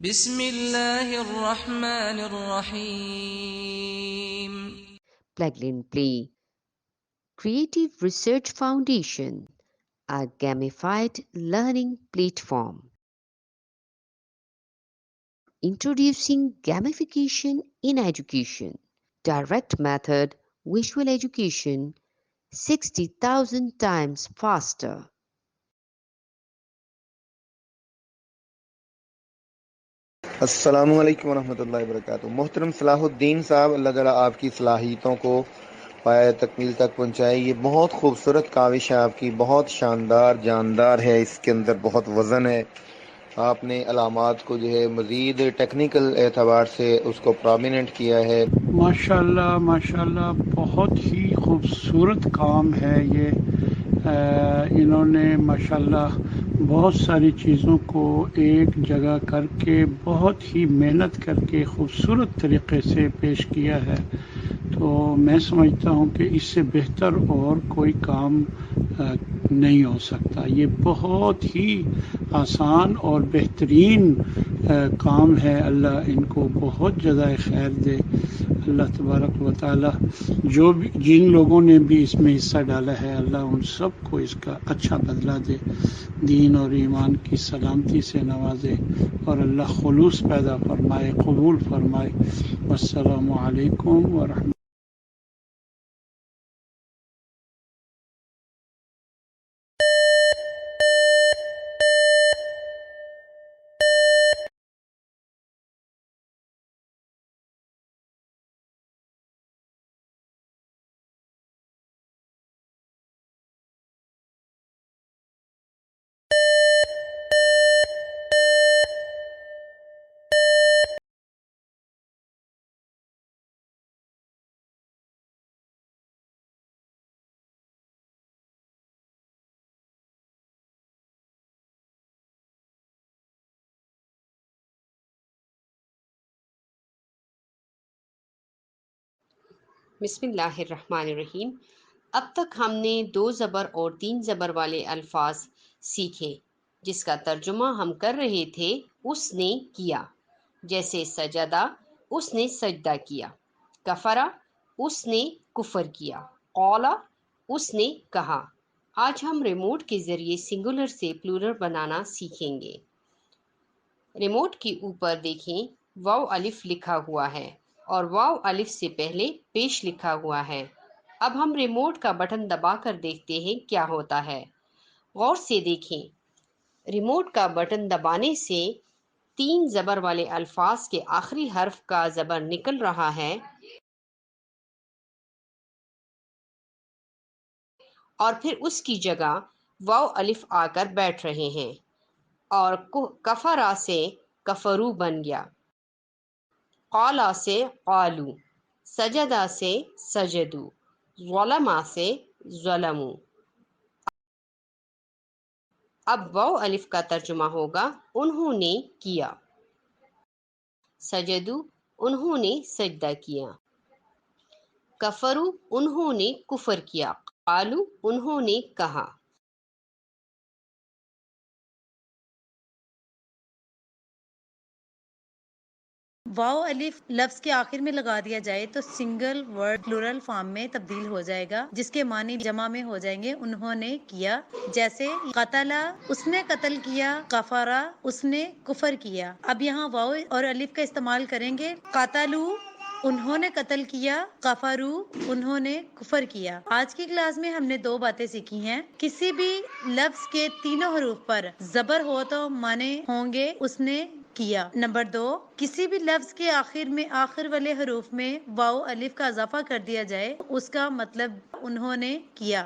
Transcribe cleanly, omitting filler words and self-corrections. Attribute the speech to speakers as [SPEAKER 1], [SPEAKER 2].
[SPEAKER 1] بسم الله الرحمن الرحيم.
[SPEAKER 2] Plug and Play Creative Research Foundation, a gamified learning platform. Introducing gamification in education. Direct method visual education 60,000 times faster.
[SPEAKER 3] السلام علیکم ورحمۃ اللہ وبرکاتہ۔ محترم صلاح الدین صاحب، اللہ تعالیٰ آپ کی صلاحیتوں کو پایہ تکمیل تک پہنچائے۔ یہ بہت خوبصورت کاوش ہے آپ کی، بہت شاندار جاندار ہے، اس کے اندر بہت وزن ہے۔ آپ نے علامات کو جو ہے مزید ٹیکنیکل اعتبار سے اس کو پرومیننٹ کیا ہے۔
[SPEAKER 4] ماشاءاللہ ماشاءاللہ، بہت ہی خوبصورت کام ہے یہ۔ انہوں نے ماشاءاللہ بہت ساری چیزوں کو ایک جگہ کر کے بہت ہی محنت کر کے خوبصورت طریقے سے پیش کیا ہے۔ تو میں سمجھتا ہوں کہ اس سے بہتر اور کوئی کام نہیں ہو سکتا۔ یہ بہت ہی آسان اور بہترین کام ہے۔ اللہ ان کو بہت جزائے خیر دے۔ اللہ تبارک و تعالی جن لوگوں نے بھی اس میں حصہ ڈالا ہے، اللہ ان سب کو اس کا اچھا بدلہ دے، دین اور ایمان کی سلامتی سے نوازے، اور اللہ خلوص پیدا فرمائے، قبول فرمائے۔ والسلام علیکم ورحمۃ۔
[SPEAKER 2] بسم اللہ الرحمن الرحیم۔ اب تک ہم نے 2 زبر اور 3 زبر والے الفاظ سیکھے، جس کا ترجمہ ہم کر رہے تھے اس نے کیا، جیسے سجدہ اس نے سجدہ کیا، کفرا اس نے کفر کیا، قولا اس نے کہا۔ آج ہم ریموٹ کے ذریعے سنگولر سے پلورل بنانا سیکھیں گے۔ ریموٹ کے اوپر دیکھیں، واو الف لکھا ہوا ہے اور واو الف سے پہلے پیش لکھا ہوا ہے۔ اب ہم ریموٹ کا بٹن دبا کر دیکھتے ہیں کیا ہوتا ہے۔ غور سے دیکھیں، ریموٹ کا بٹن دبانے سے 3 زبر والے الفاظ کے آخری حرف کا زبر نکل رہا ہے اور پھر اس کی جگہ واو الف آ کر بیٹھ رہے ہیں، اور کفرا سے کفرو بن گیا، قالا سے قالو، سجدہ سے سجدو، ظلما سے ظلمو۔ اب واو الف کا ترجمہ ہوگا انہوں نے کیا، سجدو انہوں نے سجدہ کیا، کفرو انہوں نے کفر کیا، قالو انہوں نے کہا۔
[SPEAKER 5] واو الف لفظ کے آخر میں لگا دیا جائے تو سنگل ورڈ پلورل فارم میں تبدیل ہو جائے گا، جس کے معنی جمع میں ہو جائیں گے انہوں نے کیا، جیسے قتلا اس نے قتل کیا، کفارا اس نے کفر کیا۔ اب یہاں واو اور الف کا استعمال کریں گے، قتلو انہوں نے قتل کیا، کفرو انہوں نے کفر کیا۔ آج کی کلاس میں ہم نے 2 باتیں سیکھی ہیں۔ کسی بھی لفظ کے تینوں حروف پر زبر ہو تو معنی ہوں گے اس نے کیا۔ نمبر 2، کسی بھی لفظ کے آخر والے حروف میں واو الف کا اضافہ کر دیا جائے اس کا مطلب انہوں نے کیا۔